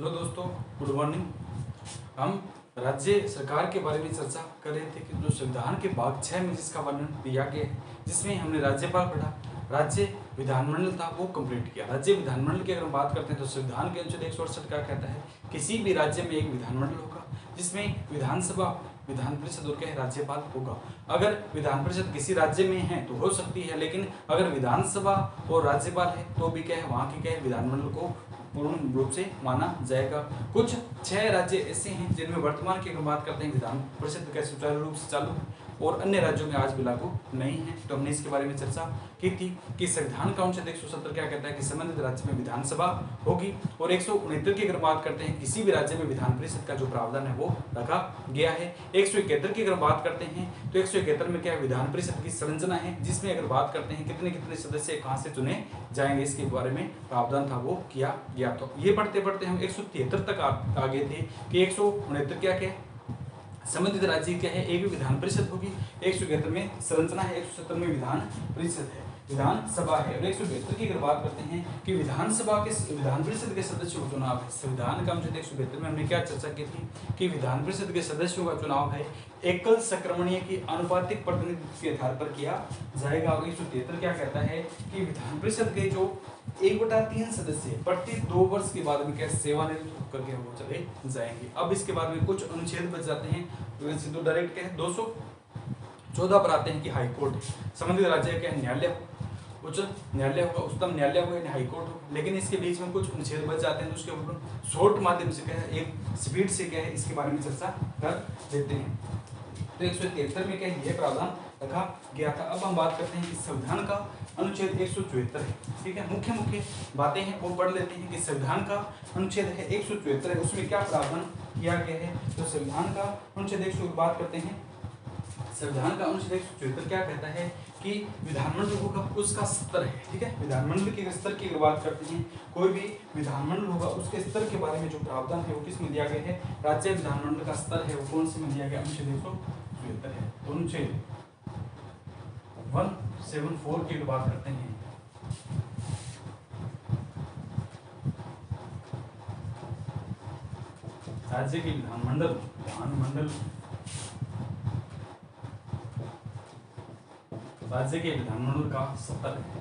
Hello दोस्तों, good morning. हम राज्य सरकार के बारे में चर्चा कर रहे थे कि जो संविधान के भाग 6 में जिसका वर्णन दिया गया है, जिसमें हमने राज्यपाल पढ़ा, राज्य विधानमंडल था वो कंप्लीट किया। राज्य विधानमंडल की अगर हम बात करते हैं तो संविधान के अनुच्छेद 168 क्या कहता है, किसी भी राज्य में एक विधानमंडल होगा जिसमें विधानसभा, विधान परिषद और क्या है, राज्यपाल होगा। अगर विधान परिषद किसी राज्य में है तो हो सकती है, लेकिन अगर विधानसभा और राज्यपाल है तो भी क्या है, वहाँ की क्या है, विधानमंडल को पूर्ण रूप से माना जाएगा। कुछ 6 राज्य ऐसे हैं जिनमें वर्तमान की अगर बात करते हैं विधान परिषद का सुचारू रूप से चालू है और अन्य राज्यों में आज भी लागू नहीं है। तो हमने इसके बारे में चर्चा की थी कि संविधान का अनुच्छेद 170 क्या कहता है कि संबंधित राज्य में विधानसभा होगी, और 169 की अगर बात करते हैं किसी भी राज्य में विधान परिषद का जो प्रावधान है वो रखा गया है। 171 की अगर बात करते हैं तो 171 में क्या है, विधान परिषद की संरचना है, जिसमें अगर बात करते हैं कितने कितने सदस्य कहाँ से चुने जाएंगे, इसके बारे में प्रावधान था वो किया गया। तो ये पढ़ते पढ़ते हम 173 तक आ गए थे कि 169 क्या क्या संबंधित राज्य क्या है, एक विधान परिषद होगी, 171 में संरचना है, 170 में विधान परिषद है, विधानसभा है। और 172 की अगर बात करते हैं कि विधानसभा के विधान परिषद के सदस्यों का चुनाव है। संविधान का अनुच्छेद 172 में हमने क्या चर्चा की थी कि विधान परिषद के सदस्यों का चुनाव है एकल संक्रमणीय की आनुपातिक प्रतिनिधित्व के आधार पर किया जाएगा। और 173 क्या कहता है कि विधान परिषद के जो 1/3 सदस्य प्रति 2 वर्ष के बाद में क्या सेवानिवृत्त होकर के वो चले जाएंगे। अब इसके बाद में कुछ अनुच्छेद बच जाते हैं, वैसे तो डायरेक्ट क्या है 214 पर आते हैं कि हाई कोर्ट संबंधित राज्य क्या है, न्यायालय, उच्च न्यायालय होगा, उच्चतम न्यायालय होगा या हाई कोर्ट होगा। लेकिन इसके बीच में कुछ अनुच्छेद बच जाते हैं तो उसके ऊपर शॉर्ट माध्यम से क्या है, एक स्पीड से क्या है, इसके बारे में चर्चा कर देते हैं। तो 173 में क्या है, यह प्रावधान रखा गया था। अब हम बात करते हैं कि संविधान का अनुच्छेद 174 है, ठीक है। मुख्य मुख्य बातें हैं वो पढ़ लेते हैं कि संविधान का अनुच्छेद है 174 है, उसमें क्या प्रावधान किया गया है। तो संविधान का अनुच्छेद 100 बात करते हैं, संविधान का अनुच्छेद 174 क्या कहता है कि विधानमंडल होगा उसका स्तर है, ठीक है। विधानमंडल के स्तर की अगर बात करते हैं, कोई भी विधानमंडल होगा उसके स्तर के बारे में जो प्रावधान है वो किस में दिया गया है, राज्य विधानमंडल का स्तर है वो कौन से में दिया गया, अनुच्छेद 174 है। तो अनुच्छेद 174 की बात करते हैं, राज्य के विधानमंडल राज्य के विधानमंडल का स्तर है,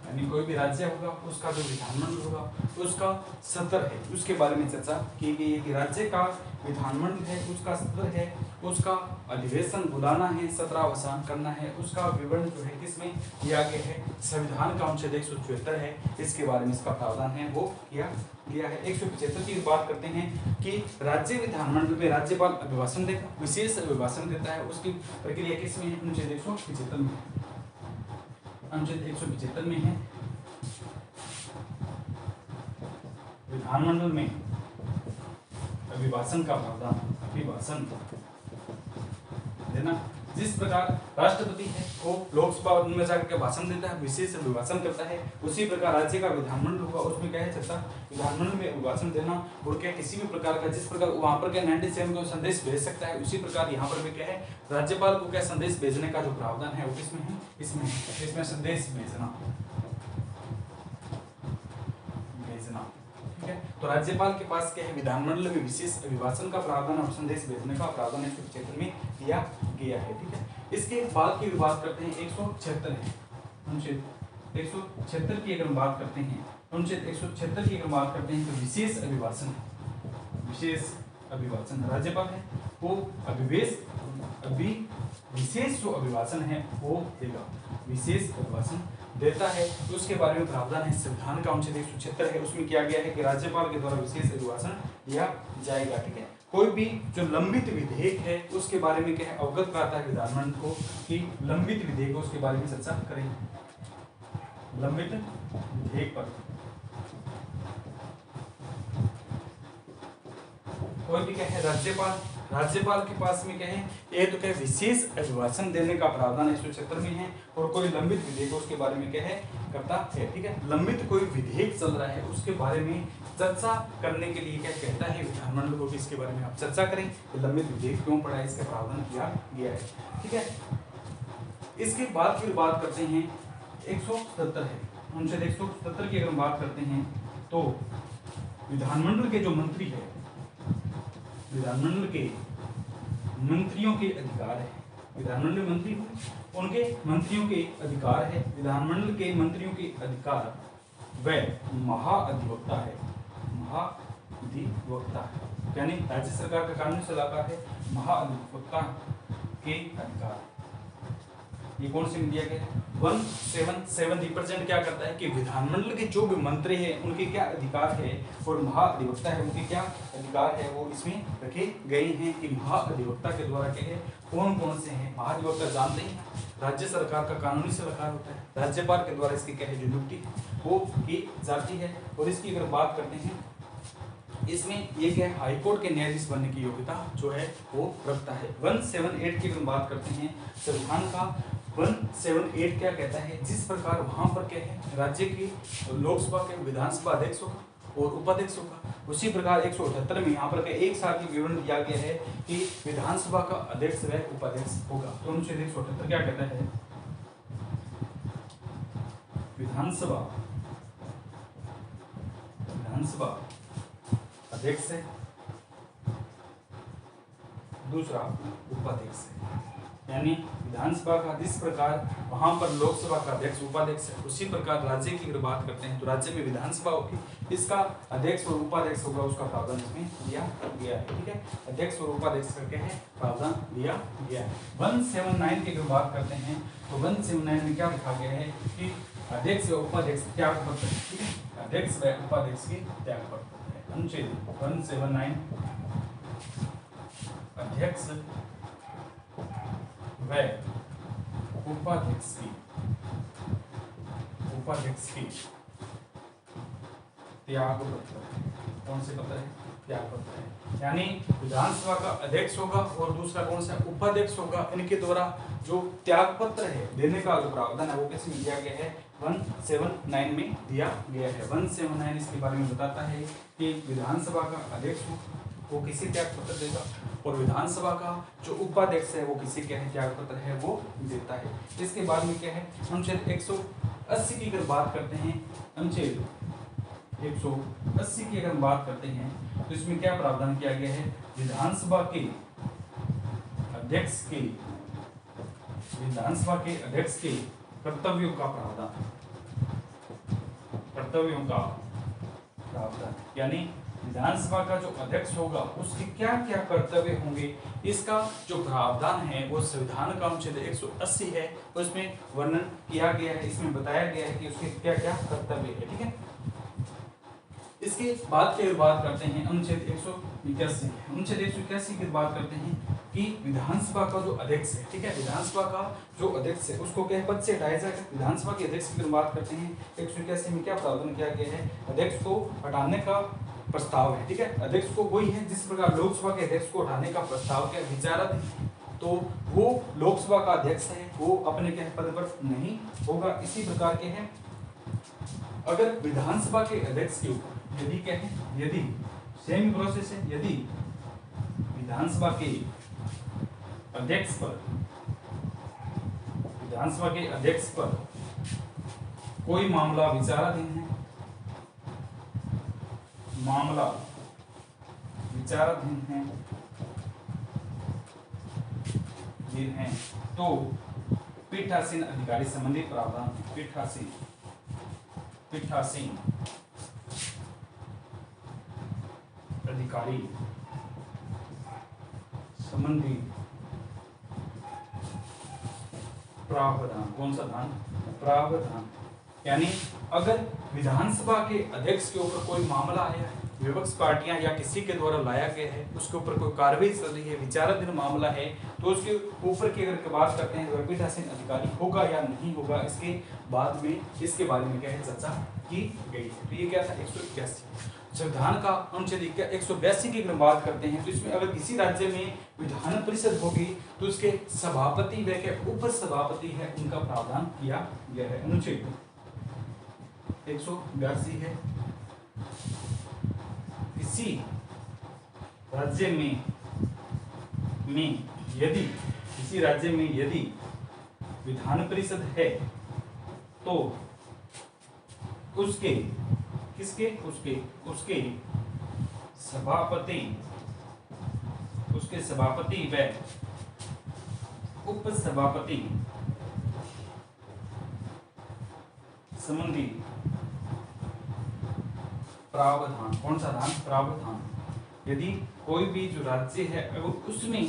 यानी कोई भी राज्य होगा उसका जो विधानमंडल होगा उसका स्तर है, उसके बारे में चर्चा की गई है कि राज्य का विधानमंडल है उसका स्तर है, उसका अधिवेशन बुलाना है, सत्रावसान करना है, उसका विवरण जो है किसमें दिया गया है, संविधान का अनुच्छेद 174 है, इसके बारे में इसका प्रावधान है वो किया गया है। 175 की बात करते हैं कि राज्य विधानमंडल में राज्यपाल अभिभाषण देगा, विशेष अभिभाषण देता है, उसकी प्रक्रिया किसमें है, अनुच्छेद 175 में, अनुच्छेद 175 में है। विधानमंडल में अभिभाषण का प्रावधान, अभिभाषण देना, जिस प्रकार राष्ट्रपति है वो लोकसभा में जाकर भाषण देता है, विशेष अभिभाषण करता है, उसी प्रकार राज्य का विधानमंडल होगा उसमें क्या है चर्चा, विधानमंडल में अभिभाषण देना और क्या किसी भी प्रकार का, जिस प्रकार वहां पर क्या 97 को संदेश भेज सकता है, उसी प्रकार यहाँ पर भी क्या है, राज्यपाल को क्या संदेश भेजने का जो प्रावधान है वो किसमें है, इसमें संदेश भेजना, ठीक है। तो राज्यपाल के पास क्या है, विधानमंडल में विशेष अभिभाषण का प्रावधान और संदेश भेजने का प्रावधान 175 में दिया गया है, ठीक है। इसके बाद की बात करते हैं 176 है, अनुच्छेद 176 की अगर बात करते हैं, अनुच्छेद 176 की अगर बात करते हैं तो विशेष अभिभाषण, विशेष अभिभाषण राज्यपाल है वो विशेष जो अभिभाषण है वो देगा, विशेष अभिभाषण देता है, तो उसके बारे में प्रावधान है संविधान का अनुच्छेद 176 है, उसमें किया गया है कि राज्यपाल के द्वारा विशेष अभिभाषण दिया जाएगा, ठीक है। कोई भी जो लंबित विधेयक है उसके बारे में क्या है, अवगत कराता है विधानमंडल को कि लंबित विधेयक उसके बारे में चर्चा करेंगे। लंबित विधेयक पर कोई भी क्या है, राज्यपाल के पास में क्या है, ये तो क्या है विशेष अभिभाषण देने का प्रावधान 176 में है, और कोई लंबित विधेयक उसके बारे में क्या है करता है, ठीक है। लंबित कोई विधेयक चल रहा है उसके बारे में चर्चा करने के लिए क्या कहता है विधानमंडल को कि इसके बारे में आप चर्चा करें, लंबित विधेयक क्यों पड़ा है, इसका प्रावधान किया गया है, ठीक है। इसके बाद फिर बात करते हैं 177 है, अनुच्छेद 177 की अगर हम बात करते हैं तो विधानमंडल के जो मंत्री है, विधानमंडल के मंत्रियों के अधिकार है, विधानमंडल मंत्री उनके मंत्रियों के अधिकार है, विधानमंडल के मंत्रियों के अधिकार वह महाअधिवक्ता है, महाअधिवक्ता है, यानी राज्य सरकार का कानूनी सलाहकार है, महाअधिवक्ता के अधिकार। ये कौन से में दिया गया है? 177 रिप्रेजेंट क्या करता है कि विधानमंडल के जो भी मंत्री हैं उनके क्या अधिकार है और महाअधिवक्ता है उनके क्या अधिकार है वो इसमें रखे गए हैं कि महाअधिवक्ता के द्वारा क्या है कौन कौन से हैं। महाअधिवक्ता जानते हैं राज्य सरकार का कानूनी सलाहकार होता है, राज्यपाल के द्वारा इसकी क्या है जो नियुक्ति वो की जाती है। और इसकी अगर बात करते हैं इसमें ये क्या है हाईकोर्ट के न्यायाधीश बनने की योग्यता जो है वो रखता है। 178 की अगर बात करते हैं संविधान का 178 क्या कहता है, जिस प्रकार वहां पर क्या है राज्य की लोकसभा के विधानसभा अध्यक्ष होगा और उपाध्यक्ष होगा, उसी प्रकार 178 में यहाँ पर एक साथ ही विवरण दिया गया है कि विधानसभा का अध्यक्ष व उपाध्यक्ष होगा। तो अनुच्छेद 178 क्या कहता है, विधानसभा अध्यक्ष है, दूसरा उपाध्यक्ष है। यानी विधानसभा का जिस प्रकार वहां पर लोकसभा का अध्यक्ष उपाध्यक्ष है, उसी प्रकार राज्य की अगर बात करते हैं तो राज्य में विधानसभा होगी, इसका अध्यक्ष और उपाध्यक्ष होगा, उसका प्रावधान इसमें दिया गया है। ठीक है, अध्यक्ष और उपाध्यक्ष का क्या है प्रावधान दिया गया है। 179 की अगर बात करते हैं तो 179 में क्या लिखा गया है कि अध्यक्ष व उपाध्यक्ष त्याग पत्र, ठीक है, अध्यक्ष व उपाध्यक्ष की त्याग पत्र है। अनुच्छेद 179 अध्यक्ष व उपाध्यक्ष की त्याग पत्र, कौन से पत्र है त्याग पत्र है। यानी विधानसभा का अध्यक्ष होगा और दूसरा कौन सा उपाध्यक्ष होगा, इनके द्वारा जो त्याग पत्र है देने का जो प्रावधान है वो किस में दिया गया है 179 में दिया गया है। 179 इसके बारे में बताता है कि विधानसभा का अध्यक्ष वो किसी त्याग पत्र देगा और विधानसभा का जो उपाध्यक्ष है वो किसी क्या है त्याग पत्र है वो देता है। इसके बाद में क्या है अनुच्छेद 180 की अगर बात करते हैं, अनुच्छेद 180 की अगर बात करते हैं तो इसमें क्या प्रावधान किया गया है, विधानसभा के अध्यक्ष के कर्तव्यों का प्रावधान, यानी विधानसभा का जो अध्यक्ष होगा उसके क्या क्या कर्तव्य होंगे, इसका जो प्रावधान है वो संविधान का अनुच्छेद 180 है, उसमें वर्णन किया गया है, इसमें बताया गया है कि उसके क्या क्या कर्तव्य है। ठीक है, इसके बाद की बात करते हैं अनुच्छेद 181 की बात करते हैं कि विधानसभा का जो अध्यक्ष है, ठीक है, विधानसभा का जो अध्यक्ष है उसको क्या पद से हटाया जाएगा। विधानसभा के अध्यक्ष की बात करते हैं 181 में क्या प्रावधान किया गया है, अध्यक्ष को हटाने का प्रस्ताव है। ठीक है, अध्यक्ष को वही है जिस प्रकार लोकसभा के अध्यक्ष को हटाने का प्रस्ताव क्या विचाराधीन, तो वो लोकसभा का अध्यक्ष है वो अपने क्या पद पर नहीं होगा। इसी प्रकार के हैं अगर विधानसभा के अध्यक्ष के ऊपर यदि क्या है, यदि सेम प्रोसेस है, यदि विधानसभा के अध्यक्ष पर कोई मामला विचाराधीन है तो पीठासीन अधिकारी संबंधी प्रावधान, पीठासीन अधिकारी संबंधी प्रावधान, कौन सा धान प्रावधान, यानी अगर विधानसभा के अध्यक्ष के ऊपर कोई मामला आया है, विपक्ष पार्टियां या किसी के द्वारा लाया गया है, उसके ऊपर कोई कार्रवाई चल रही है, विचाराधीन मामला है, तो उसके ऊपर की अगर बात करते हैं तो पीठासीन अधिकारी होगा या नहीं होगा, इसके बाद में इसके बारे में क्या है चर्चा की गई है। तो ये क्या था 181 संविधान का अनुच्छेद 182 की अगर बात करते हैं तो इसमें अगर किसी राज्य में विधान परिषद होगी तो उसके सभापति व के उप सभापति है उनका प्रावधान किया गया है। अनुच्छेद 182 है किसी राज्य में यदि विधान परिषद है तो उसके सभापति, उसके सभापति व उपसभापति संबंधी प्रावधान। कौन सा दान? प्रावधान। यदि कोई भी जो राज्य है अगर उसमें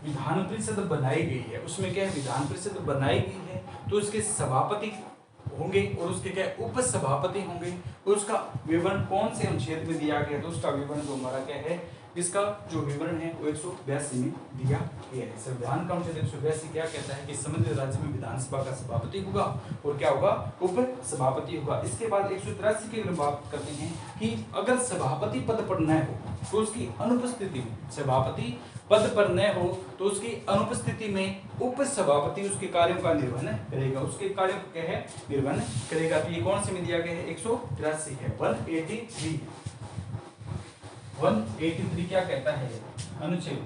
विधान परिषद बनाई गई है, उसमें क्या है, विधान परिषद बनाई गई है, तो उसके सभापति होंगे और उसके क्या उप सभापति होंगे, और उसका विवरण कौन से अनुच्छेद में दिया गया है, तो उसका विवरण जो हमारा क्या है, इसका जो विवरण है वो 182 में दिया गया है। संविधान का अनुच्छेद 182 क्या कहता है कि संबंधित राज्य में विधानसभा का सभापति होगा और क्या होगा, उप सभापति होगा। इसके बाद 183 की अगर बात करते हैं कि अगर सभापति पद पर न हो तो उसकी अनुपस्थिति में, सभापति पद पर न हो तो उसकी अनुपस्थिति में उप सभापति उसके कार्यों का निर्वहन करेगा, उसके कार्यों का क्या है, निर्वहन करेगा। तो ये कौन से में दिया गया है, 183 है, 183 183 क्या कहता है, अनुच्छेद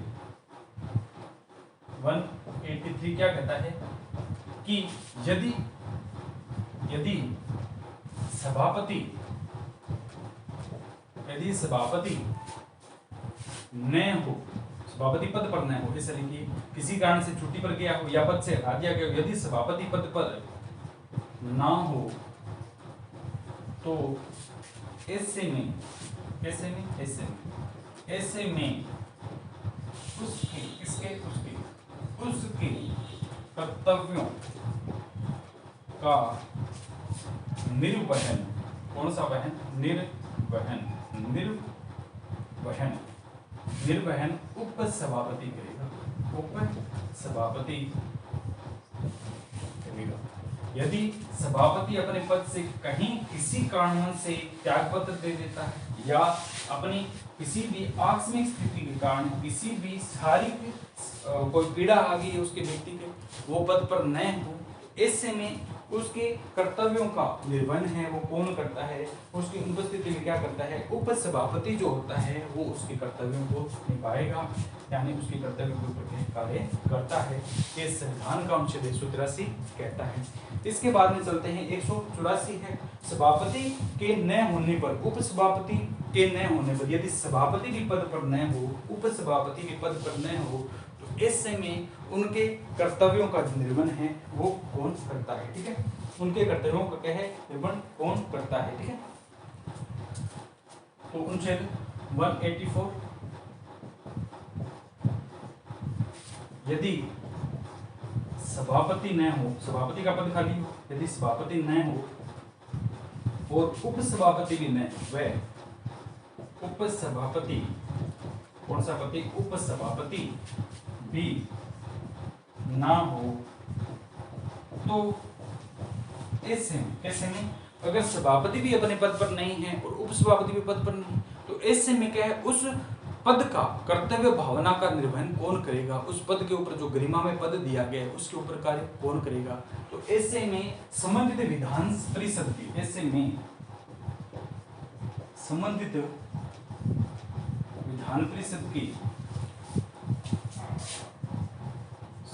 183 क्या कहता है कि यदि सभापति न हो, सभापति पद पर न हो, जैसे लिखिए किसी कारण से छुट्टी पर गया हो या पद से हटा दिया गया हो, यदि सभापति पद पर ना हो तो ऐसे में उसके कर्तव्यों का निर्वहन, कौन सा वहन, निर्वहन उप सभापति करेगा, यदि सभापति अपने पद से कहीं किसी कारण से त्यागपत्र दे देता है या अपनी किसी भी आकस्मिक स्थिति के कारण, किसी भी शारीरिक कोई पीड़ा आ गई है उसके व्यक्ति के, वो पद पर न हो, ऐसे में उसके कर्तव्यों का निर्वहन है वो कौन करता है, उसकी उपस्थिति में क्या करता है, उप सभापति जो होता है वो उसके कर्तव्यों को निभाएगा, यानी उसके कर्तव्यों के ऊपर कार्य करता है। ये संविधान का अनुच्छेद 183 कहता है। इसके बाद में चलते हैं 184 है, सभापति के न होने पर, उप सभापति के न होने पर, यदि सभापति भी पद पर न हो, उप सभापति भी पद पर न हो, तो ऐसे में उनके कर्तव्यों का निर्वहन है वो कौन करता है, ठीक है, उनके कर्तव्यों का क्या है, निर्वहन कौन करता है, ठीक है। तो अनुच्छेद 184, यदि सभापति न हो, सभापति का पद खाली हो, यदि सभापति न हो और उप सभापति भी न, वह उप सभापति, कौन सा पति, उप सभापति भी ना हो, तो ऐसे में अगर सभापति भी अपने पद पर नहीं है और उप सभापति भी पद पर नहीं, तो ऐसे में क्या है, उस पद का कर्तव्य भावना का निर्वहन कौन करेगा, उस पद के ऊपर जो गरिमा में पद दिया गया है उसके ऊपर कार्य कौन करेगा। तो ऐसे में संबंधित विधान परिषद की, ऐसे में संबंधित विधान परिषद की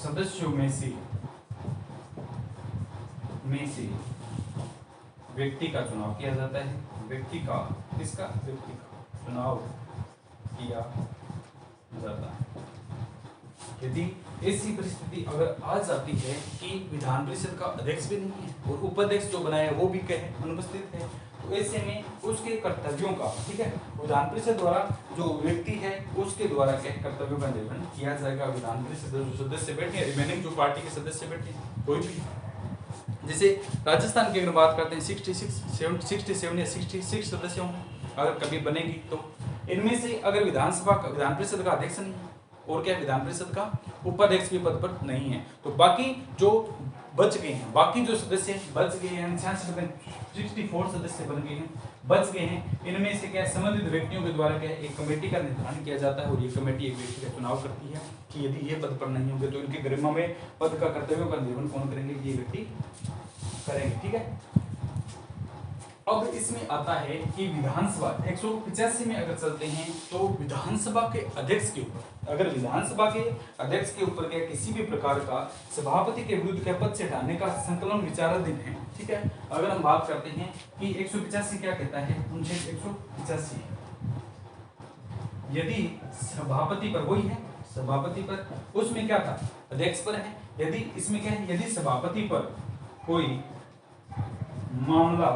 सदस्यों में से व्यक्ति का चुनाव किया जाता है, व्यक्ति का चुनाव किया जाता है। यदि ऐसी परिस्थिति अगर आ जाती है कि विधान परिषद का अध्यक्ष भी नहीं है और उपाध्यक्ष जो बनाया वो भी क्या है, अनुपस्थित है, तो ऐसे में उसके कर्तव्यों का, ठीक है, विधान परिषद द्वारा जो व्यक्ति है उसके द्वारा क्या कर्तव्यों का निर्वहन किया जाएगा। विधान परिषद जो सदस्य बैठे हैं, रिमेनिंग जो पार्टी के सदस्य बैठे हैं, कोई भी, जैसे राजस्थान की अगर बात करते हैं 67 या 66 सदस्य होंगे अगर कभी बनेगी, तो इनमें से अगर विधान परिषद का अध्यक्ष नहीं है और क्या विधान परिषद का उपाध्यक्ष भी पद पर नहीं है, तो बाकी जो बच गए हैं, बाकी जो सदस्य बच गए हैं, 64 सदस्य बन गए हैं, बच गए हैं, इनमें से क्या संबंधित व्यक्तियों के द्वारा क्या एक कमेटी का निर्धारण किया जाता है और ये कमेटी एक व्यक्ति का चुनाव करती है कि यदि ये पद पर नहीं होंगे तो इनके गरिमा में पद का कर्तव्यों का निर्वहन कौन करेंगे, ये व्यक्ति करेंगे, ठीक है। अब इसमें आता है कि विधानसभा 185 में अगर चलते हैं तो विधानसभा के अध्यक्ष के ऊपर, अगर विधानसभा के अध्यक्ष के ऊपर क्या किसी भी प्रकार का सभापति के विरुद्ध के पद से हटाने का संकलन विचाराधीन है, ठीक है। अगर हम बात करते हैं कि 185 क्या कहता है, अनुच्छेद 185 यदि सभापति पर, वही है सभापति पर, उसमें क्या था अध्यक्ष पर है, यदि इसमें क्या है, यदि सभापति पर कोई मामला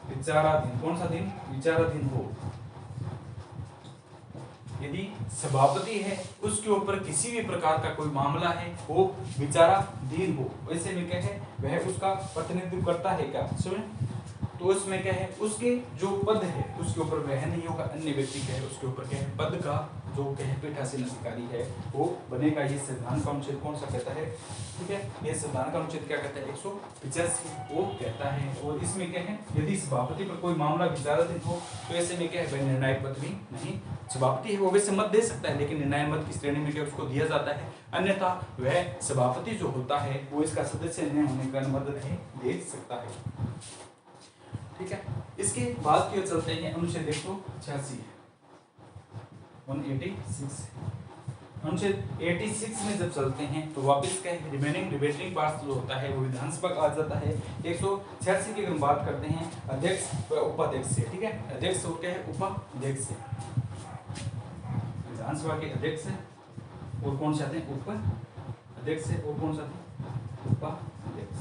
विचाराधीन, कौन सा दिन, विचाराधीन हो, यदि सभापति है उसके ऊपर किसी भी प्रकार का कोई मामला है वो विचाराधीन हो, वैसे में क्या है वह उसका प्रतिनिधित्व करता है क्या, सुन, तो उसमें क्या है उसके जो पद है उसके ऊपर वह नहीं होगा, अन्य व्यक्ति क्या है उसके ऊपर क्या है पद का जो क्या है पीठासीन अधिकारी है वो बनेगा। ये संविधान का अनुच्छेद कौन सा कहता है, ठीक है, ये संविधान का अनुच्छेद क्या कहता है 185 वो कहता है। और इसमें क्या है यदि सभापति पर कोई मामला विचाराधीन हो तो ऐसे में क्या है वह निर्णायक पद भी नहीं, सभापति है वो वैसे मत दे सकता है लेकिन निर्णायक मत की श्रेणी में क्या उसको दिया जाता है, अन्यथा वह सभापति जो होता है वो इसका सदस्य नहीं होने का मत नहीं दे सकता है, ठीक है। इसके बाद की ओर चलते हैं, अनुच्छेद 186 186 अनुच्छेद 86 में जब चलते हैं तो वापस क्या है रिमेनिंग डिबेटिंग पार्ट जो होता है वो विधानसभा का आ जाता है। 186 की अगर बात करते हैं अध्यक्ष व उपाध्यक्ष से, ठीक है, अध्यक्ष और क्या है उपाध्यक्ष से, विधानसभा के अध्यक्ष और कौन से आते हैं उपाध्यक्ष से, और कौन सा उपाध्यक्ष।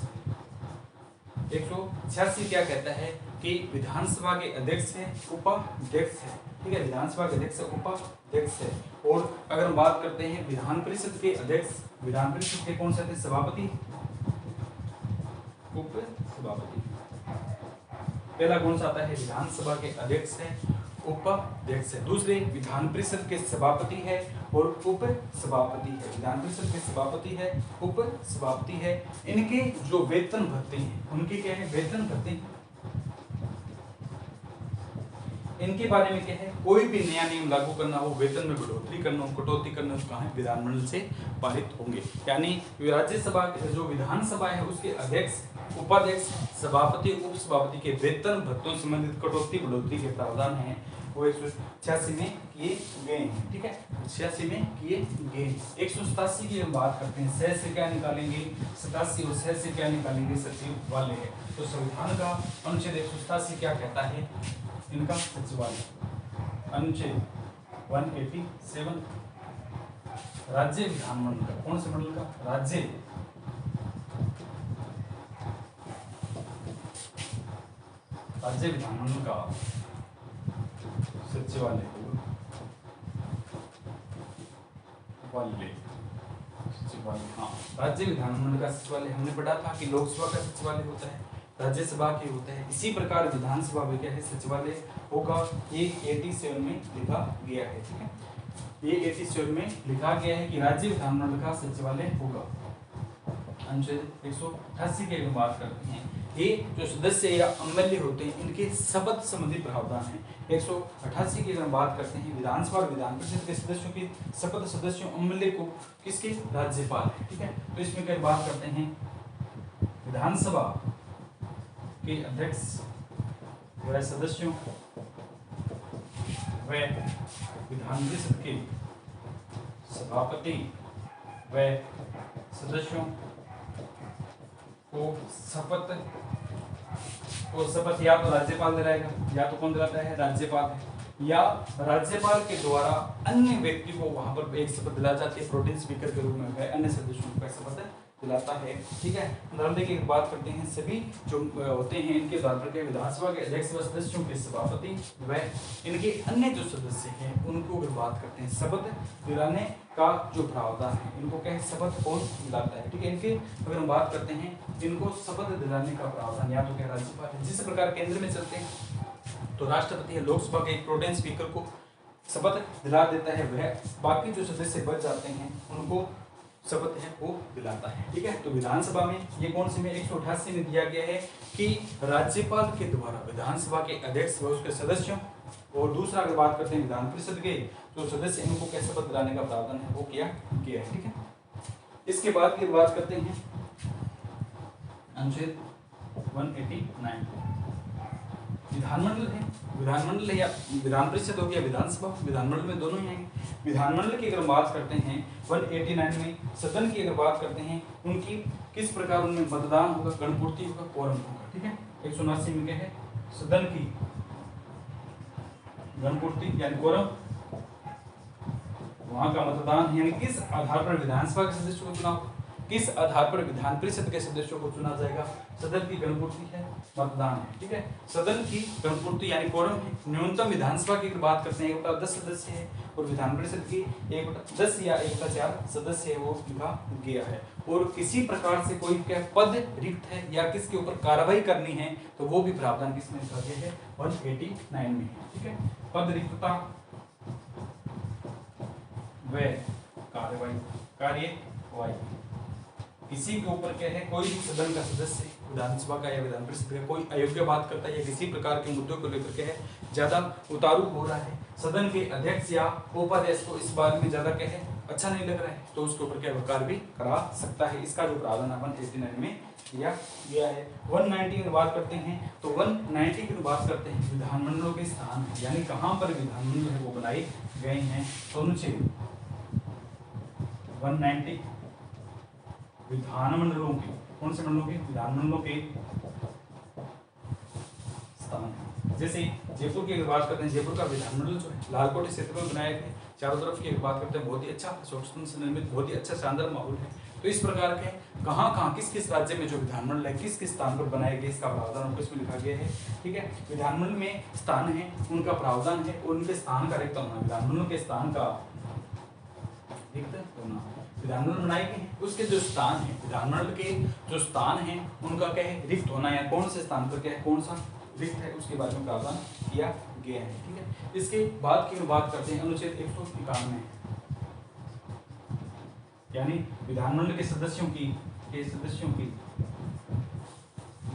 186 क्या कहता है कि विधानसभा के अध्यक्ष है उपाध्यक्ष है, ठीक है, विधानसभा के अध्यक्ष उपाध्यक्ष है। और अगर हम बात करते हैं विधान परिषद के अध्यक्ष, विधान परिषद के कौन से थे सभापति उप सभापति, पहला कौन सा आता है विधानसभा के अध्यक्ष है उपाध्यक्ष है, दूसरे विधान परिषद के सभापति है और उप सभापति है, विधान परिषद के सभापति है उप सभापति है। इनके जो वेतन भत्ते हैं उनके क्या है वेतन भत्ते, इनके बारे में क्या है कोई भी नया नियम लागू करना हो, वेतन में बढ़ोतरी करना हो, कटौती करना हो, कहाँ है विधानमंडल से पारित होंगे। यानी राज्यसभा जो विधानसभा है उसके अध्यक्ष उपाध्यक्ष सभापति उप सभापति के वेतन भत्तों संबंधित कटौती बढ़ोतरी के प्रावधान है वो 186 में किए गए हैं, ठीक है, 86 में किए गए। 187 की हम बात करते हैं, सह से क्या निकालेंगे 87 और सह से क्या निकालेंगे सचिव वाले है। तो संविधान का अनुच्छेद 187 क्या कहता है, इनका सचिवालय, अनुच्छेद 187 राज्य विधानमंडल का, कौन से मंडल का राज्य विधानमंडल का सचिवालय हाँ, राज्य विधानमंडल का सचिवालय हमने पढ़ा था कि लोकसभा का सचिवालय होता है, राज्यसभा के होते हैं, इसी प्रकार विधानसभा में क्या है सचिवालय होगा। ये 87 में लिखा गया है, ठीक है, ये 87 में लिखा गया है कि राज्य विधानमंडल का सचिवालय होगा। अनुच्छेद 188 की अगर बात करते हैं, ये जो सदस्य या एमएलए होते हैं इनके शपथ संबंधी प्रावधान है। 188 की अगर बात करते हैं विधानसभा और विधान परिषद के सदस्यों की शपथ सदस्यों एमएलए को किसके राज्यपाल है, ठीक है। तो इसमें क्या बात करते हैं विधानसभा के अध्यक्ष व सदस्यों व विधान परिषद के सभापति व सदस्यों को शपथ, और शपथ या तो राज्यपाल दिलाएगा या तो कौन दिलाता है राज्यपाल है, या राज्यपाल के द्वारा अन्य व्यक्ति को वहां पर एक शपथ दिलाई जाती है प्रोटेम स्पीकर के रूप में, वह अन्य सदस्यों को शपथ दिलाता है, ठीक है। नॉर्मली की बात करते हैं सभी जो होते हैं इनके द्वारा के विधानसभा के अध्यक्ष व सदस्यों के सभापति व इनके अन्य जो सदस्य हैं उनको अगर बात करते हैं शपथ दिलाने का जो प्रावधान है, इनको क्या है शपथ कौन दिलाता है, ठीक है। इनके अगर हम बात करते हैं इनको शपथ दिलाने का प्रावधान या तो क्या राज्यपाल है, जिस प्रकार केंद्र में चलते हैं तो राष्ट्रपति है, लोकसभा के एक प्रोटेम स्पीकर को शपथ दिला देता है, वह बाकी जो सदस्य बच जाते हैं उनको शपथ है वो दिलाता है, ठीक है। तो विधानसभा में ये कौन से में 188 में दिया गया है कि राज्यपाल के द्वारा विधानसभा के अध्यक्ष व उसके सदस्यों, और दूसरा अगर बात करते हैं विधान परिषद के जो सदस्य इनको क्या शपथ दिलाने का प्रावधान है वो किया गया है, ठीक है। इसके बाद की बात करते हैं अनुच्छेद 189 विधानमंडल है, विधानमंडल या विधान परिषद हो गया विधानसभा, विधानमंडल में दोनों ही आएंगे। विधानमंडल की अगर बात करते हैं 189 में सदन की अगर बात करते हैं उनकी किस प्रकार उनमें मतदान होगा, गणपूर्ति होगा, कोरम होगा, ठीक है। 179 में क्या है सदन की गणपूर्ति यानी कोरम, वहां का मतदान है, यानी किस आधार पर विधानसभा के सदस्यों को चुनाव, किस आधार पर विधान परिषद के सदस्यों को चुना जाएगा, सदन की गणपूर्ति है, मतदान है, ठीक है। सदन की गणपूर्ति यानी कोरम है। न्यूनतम विधानसभा की अगर बात करते हैं 1/10 सदस्य है, और विधान परिषद की 1/10 या 1/4 सदस्य है, वो लिखा गया है। और किसी प्रकार से कोई क्या पद रिक्त है या किसके ऊपर कार्रवाई करनी है, तो वो भी प्रावधान किसमें लिखा गया है, 189 में है, ठीक है। पद रिक्तता व कार्यवाही, किसी के ऊपर क्या है, कोई भी सदन का सदस्य विधानसभा का या विधान परिषद का कोई अयोग्य बात करता है या किसी प्रकार के मुद्दों को लेकर के है ज्यादा उतारू हो रहा है, सदन के अध्यक्ष या उपाध्यक्ष को इस बारे में ज्यादा क्या है अच्छा नहीं लग रहा है, तो उसके ऊपर क्या कार्रवाई करा सकता है। इसका जो प्रावधान 189 में किया गया है। 190 की बात करते हैं, तो 190 की बात करते हैं विधानमंडलों के स्थान, यानी कहाँ पर विधानमंडल है वो बनाए गए हैं। तो अनुच्छेद 190 विधानमंडलों के, कौन से मंडलों के, विधानमंडलों के स्थान। जैसे जयपुर की अगर बात करते हैं, जयपुर का विधानमंडल जो है लालकोट क्षेत्र में बनाए गए, चारों तरफ की अगर बात करते हैं बहुत ही अच्छा स्वच्छता से निर्मित, बहुत ही अच्छा शानदार माहौल है। तो इस प्रकार के कहाँ किस किस राज्य में जो विधानमंडल है किस किस स्थान पर बनाए गए, इसका प्रावधान इसमें लिखा गया है, ठीक है। विधानमंडल में स्थान है, उनका प्रावधान है, उनके स्थान का रिक्त होना, विधानमंडल के स्थान का रिक्त होना। विधानमंडल बनाए गए हैं, उसके जो स्थान है, विधानमंडल के जो स्थान है उनका क्या है, रिक्त होना, या कौन से स्थान पर क्या है, कौन सा रिक्त है, उसके बारे में प्रावधान किया गया है, ठीक है। इसके बाद की बात करते हैं अनुच्छेद 191, यानी विधानमंडल के सदस्यों की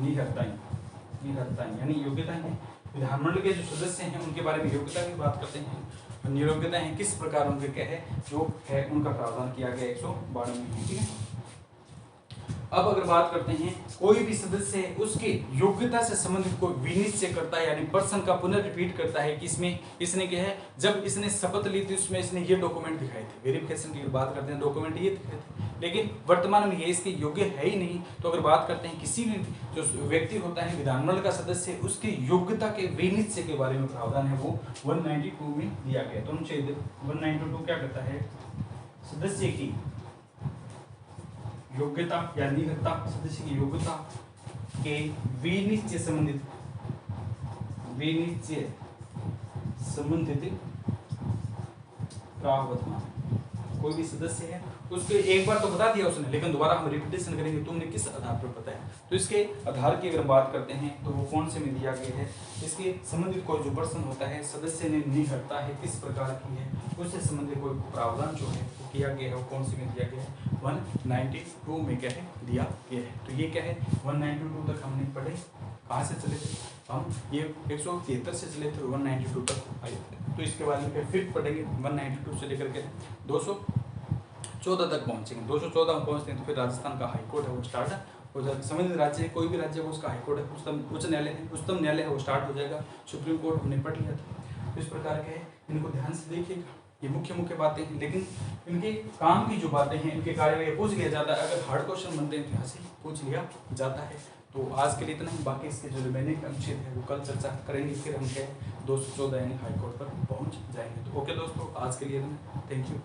निहत्ताएं यानी योग्यताएं हैं। विधानमंडल के जो सदस्य हैं उनके बारे में योग्यता की बात करते हैं, नियोग्यता है किस प्रकार उनके क्या है जो है उनका प्रावधान किया गया 192 में, ठीक है। अब अगर बात करते हैं, कोई भी सदस्य है उसके योग्यता से संबंधित कोई विनिश्चय करता है, यानी पर्सन का पुनर्रिपीट करता है कि इसमें इसने क्या है, जब इसने शपथ ली थी उसमें इसने ये डॉक्यूमेंट दिखाए थे, वेरिफिकेशन की बात करते हैं डॉक्यूमेंट ये दिखाए थे, लेकिन वर्तमान में ये इसके योग्य है ही नहीं। तो अगर बात करते हैं किसी भी जो व्यक्ति होता है विधानमंडल का सदस्य, उसकी योग्यता के विनिश्चय के बारे में प्रावधान है वो 192 में दिया गया। तो अनुच्छेद 192 क्या कहता है, सदस्य की योग्यता या निहत्ता, सदस्य की योग्यता के विनिश्चय संबंधित प्रावधान। कोई भी सदस्य है उसके एक बार तो बता दिया उसने, लेकिन दोबारा हम रिपीटेशन करेंगे, तुमने किस आधार पर बताया, तो इसके आधार की अगर बात करते हैं तो वो कौन से में दिया गया है, इसके संबंधित कोई जो पर्सन होता है सदस्य ने निहत्ता है किस प्रकार की है, उससे संबंधित कोई प्रावधान जो है वो किया गया है, वो कौन से में दिया गया है, 192 में क्या है दिया गया है। तो ये क्या है 192 तक हमने पढ़े, कहाँ से चले थे हम, ये 173 से चले थे 192 तक आए थे। तो इसके बाद में फिर पढ़ेंगे 192 से लेकर के 214 तक पहुँचेंगे। 214 में पहुँचते हैं तो फिर राजस्थान का हाईकोर्ट है वो स्टार्ट है हो जाएगा। संबंधित राज्य है, कोई भी राज्य है उसका हाईकोर्ट है, उच्च न्यायालय है, उच्चतम न्यायालय है वो स्टार्ट हो जाएगा, सुप्रीम कोर्ट हमने पढ़ लिया था। तो इस प्रकार के इनको ध्यान से देखिएगा, ये मुख्य बातें हैं, लेकिन इनके काम की जो बातें हैं इनके कार्यवाही पूछ लिया जाता है, अगर हार्ड क्वेश्चन बनते हैं तो यहाँ से पूछ लिया जाता है। तो आज के लिए इतना ही, बाकी इसके जो रिमेनिंग अनुच्छेद है वो कल चर्चा करेंगे, फिर हम क्या 214 यानी हाईकोर्ट पर पहुँच जाएंगे। तो ओके दोस्तों, आज के लिए इतना, थैंक यू।